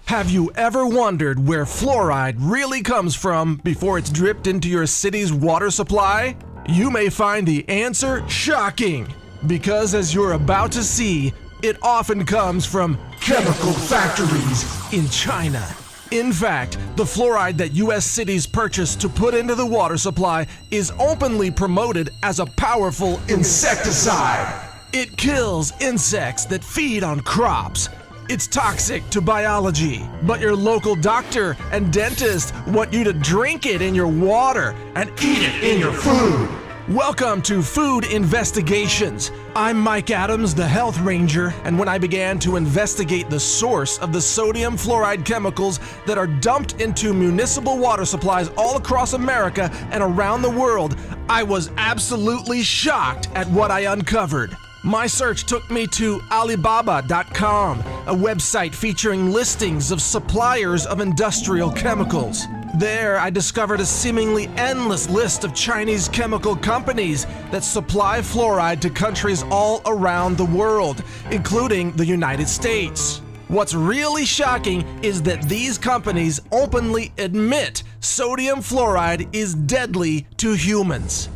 Have you ever wondered where fluoride really comes from before it's dripped into your city's water supply? You may find the answer shocking, because as you're about to see, it often comes from chemical factories in China. In fact, the fluoride that U.S. cities purchase to put into the water supply is openly promoted as a powerful insecticide. It kills insects that feed on crops. It's toxic to biology, but your local doctor and dentist want you to drink it in your water and eat it in your food. Welcome to Food Investigations. I'm Mike Adams, the Health Ranger, and when I began to investigate the source of the sodium fluoride chemicals that are dumped into municipal water supplies all across America and around the world, I was absolutely shocked at what I uncovered. My search took me to Alibaba.com, a website featuring listings of suppliers of industrial chemicals. There, I discovered a seemingly endless list of Chinese chemical companies that supply fluoride to countries all around the world, including the United States. What's really shocking is that these companies openly admit sodium fluoride is deadly to humans.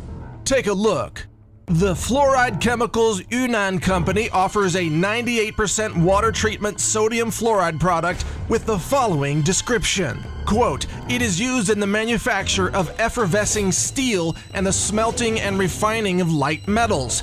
Take a look. The Fluoride Chemicals Yunnan Company offers a 98% water treatment sodium fluoride product with the following description. Quote, "It is used in the manufacture of effervescing steel and the smelting and refining of light metals.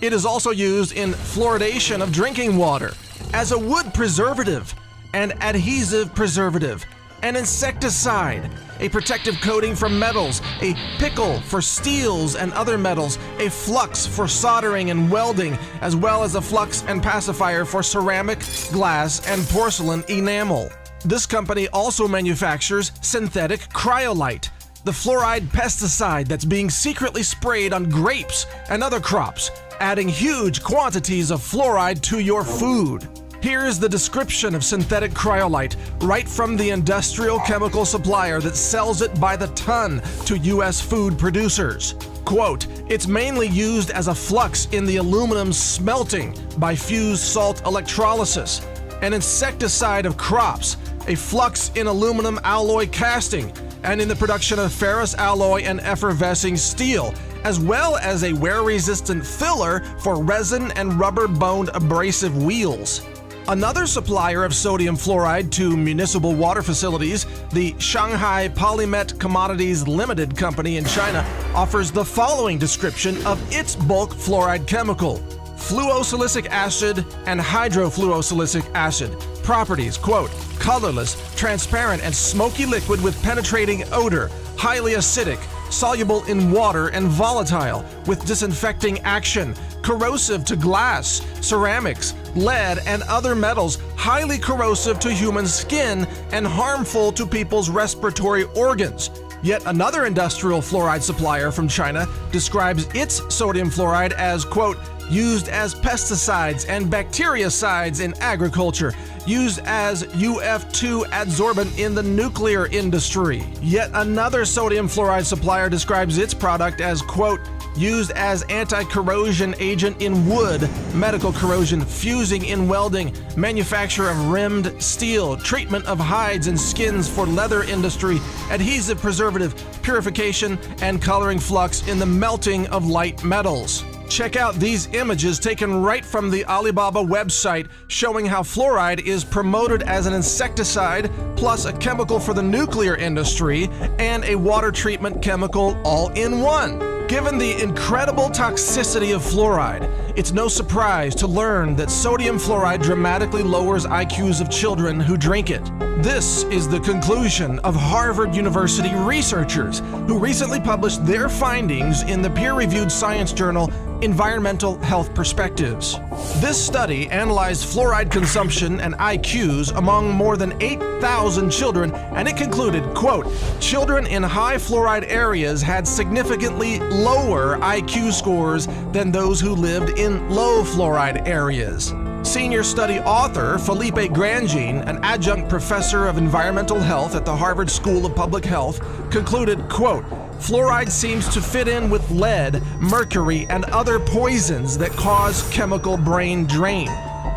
It is also used in fluoridation of drinking water, as a wood preservative, an adhesive preservative, an insecticide, a protective coating for metals, a pickle for steels and other metals, a flux for soldering and welding, as well as a flux and pacifier for ceramic, glass, and porcelain enamel." This company also manufactures synthetic cryolite, the fluoride pesticide that's being secretly sprayed on grapes and other crops, adding huge quantities of fluoride to your food. Here's the description of synthetic cryolite right from the industrial chemical supplier that sells it by the ton to U.S. food producers. Quote, "It's mainly used as a flux in the aluminum smelting by fused salt electrolysis, an insecticide of crops, a flux in aluminum alloy casting, and in the production of ferrous alloy and effervescing steel, as well as a wear-resistant filler for resin and rubber-boned abrasive wheels." Another supplier of sodium fluoride to municipal water facilities, the Shanghai Polymet Commodities Limited Company in China, offers the following description of its bulk fluoride chemical. Fluosilicic acid and hydrofluosilicic acid. Properties, quote, "Colorless, transparent, and smoky liquid with penetrating odor, highly acidic, soluble in water and volatile, with disinfecting action, corrosive to glass, ceramics, lead, and other metals, highly corrosive to human skin, and harmful to people's respiratory organs." Yet another industrial fluoride supplier from China describes its sodium fluoride as, quote, "used as pesticides and bactericides in agriculture, used as UF2 adsorbent in the nuclear industry." Yet another sodium fluoride supplier describes its product as, quote, "used as anti-corrosion agent in wood, medical corrosion, fusing in welding, manufacture of rimmed steel, treatment of hides and skins for leather industry, adhesive preservative, purification, and coloring flux in the melting of light metals." Check out these images taken right from the Alibaba website showing how fluoride is promoted as an insecticide, plus a chemical for the nuclear industry, and a water treatment chemical all in one. Given the incredible toxicity of fluoride, it's no surprise to learn that sodium fluoride dramatically lowers IQs of children who drink it. This is the conclusion of Harvard University researchers who recently published their findings in the peer-reviewed science journal Environmental Health Perspectives. This study analyzed fluoride consumption and IQs among more than 8,000 children, and it concluded, quote, "Children in high fluoride areas had significantly lower IQ scores than those who lived in low fluoride areas." Senior study author Felipe Grandjean, an adjunct professor of environmental health at the Harvard School of Public Health, concluded, quote, "Fluoride seems to fit in with lead, mercury, and other poisons that cause chemical brain drain.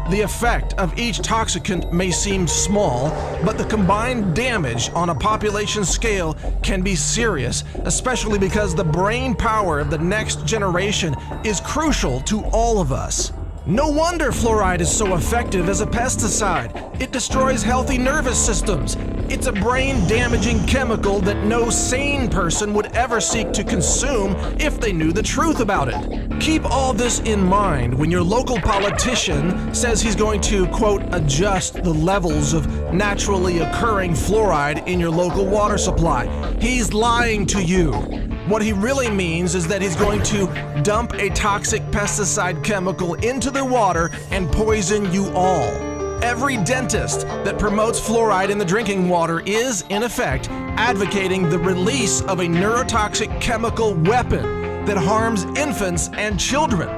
The effect of each toxicant may seem small, but the combined damage on a population scale can be serious, especially because the brain power of the next generation is crucial to all of us. No wonder fluoride is so effective as a pesticide. It destroys healthy nervous systems. It's a brain-damaging chemical that no sane person would ever seek to consume if they knew the truth about it. Keep all this in mind when your local politician says he's going to, quote, adjust the levels of naturally occurring fluoride in your local water supply. He's lying to you. What he really means is that he's going to dump a toxic pesticide chemical into the water and poison you all. Every dentist that promotes fluoride in the drinking water is, in effect, advocating the release of a neurotoxic chemical weapon that harms infants and children.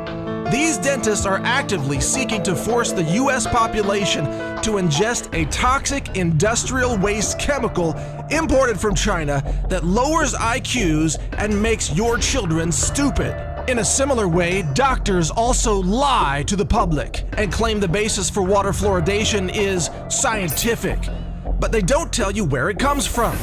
These dentists are actively seeking to force the U.S. population to ingest a toxic industrial waste chemical imported from China that lowers IQs and makes your children stupid. In a similar way, doctors also lie to the public and claim the basis for water fluoridation is scientific, but they don't tell you where it comes from,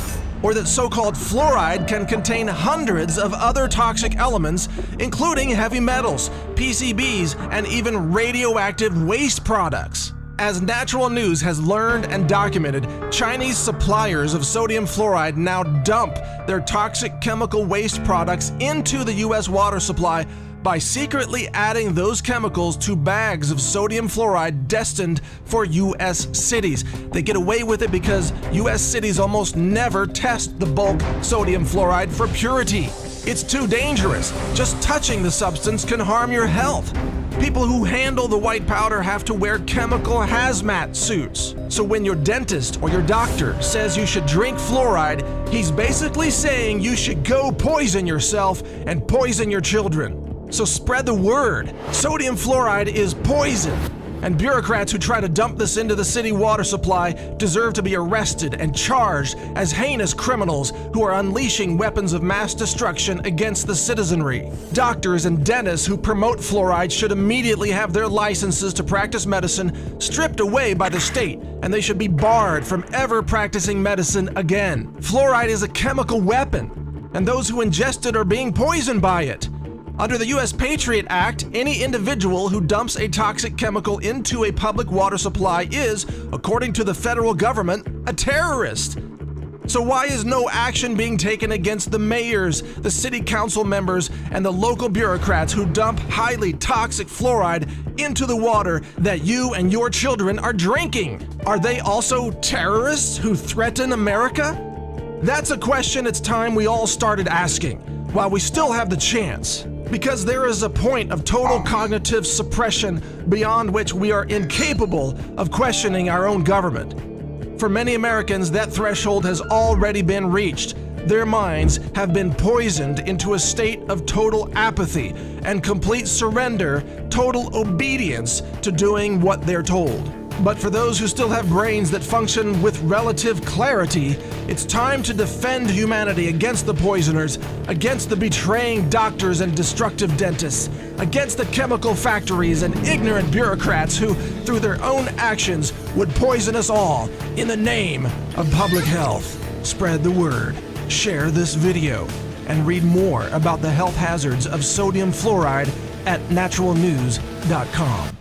or that so-called fluoride can contain hundreds of other toxic elements, including heavy metals, PCBs, and even radioactive waste products. As Natural News has learned and documented, Chinese suppliers of sodium fluoride now dump their toxic chemical waste products into the U.S. water supply by secretly adding those chemicals to bags of sodium fluoride destined for U.S. cities. They get away with it because U.S. cities almost never test the bulk sodium fluoride for purity. It's too dangerous. Just touching the substance can harm your health. People who handle the white powder have to wear chemical hazmat suits. So when your dentist or your doctor says you should drink fluoride, he's basically saying you should go poison yourself and poison your children. So spread the word. Sodium fluoride is poison. And bureaucrats who try to dump this into the city water supply deserve to be arrested and charged as heinous criminals who are unleashing weapons of mass destruction against the citizenry. Doctors and dentists who promote fluoride should immediately have their licenses to practice medicine stripped away by the state, and they should be barred from ever practicing medicine again. Fluoride is a chemical weapon, and those who ingest it are being poisoned by it. Under the U.S. Patriot Act, any individual who dumps a toxic chemical into a public water supply is, according to the federal government, a terrorist. So why is no action being taken against the mayors, the city council members, and the local bureaucrats who dump highly toxic fluoride into the water that you and your children are drinking? Are they also terrorists who threaten America? That's a question it's time we all started asking, while we still have the chance. Because there is a point of total cognitive suppression beyond which we are incapable of questioning our own government. For many Americans, that threshold has already been reached. Their minds have been poisoned into a state of total apathy and complete surrender, total obedience to doing what they're told. But for those who still have brains that function with relative clarity, it's time to defend humanity against the poisoners, against the betraying doctors and destructive dentists, against the chemical factories and ignorant bureaucrats who, through their own actions, would poison us all in the name of public health. Spread the word, share this video, and read more about the health hazards of sodium fluoride at naturalnews.com.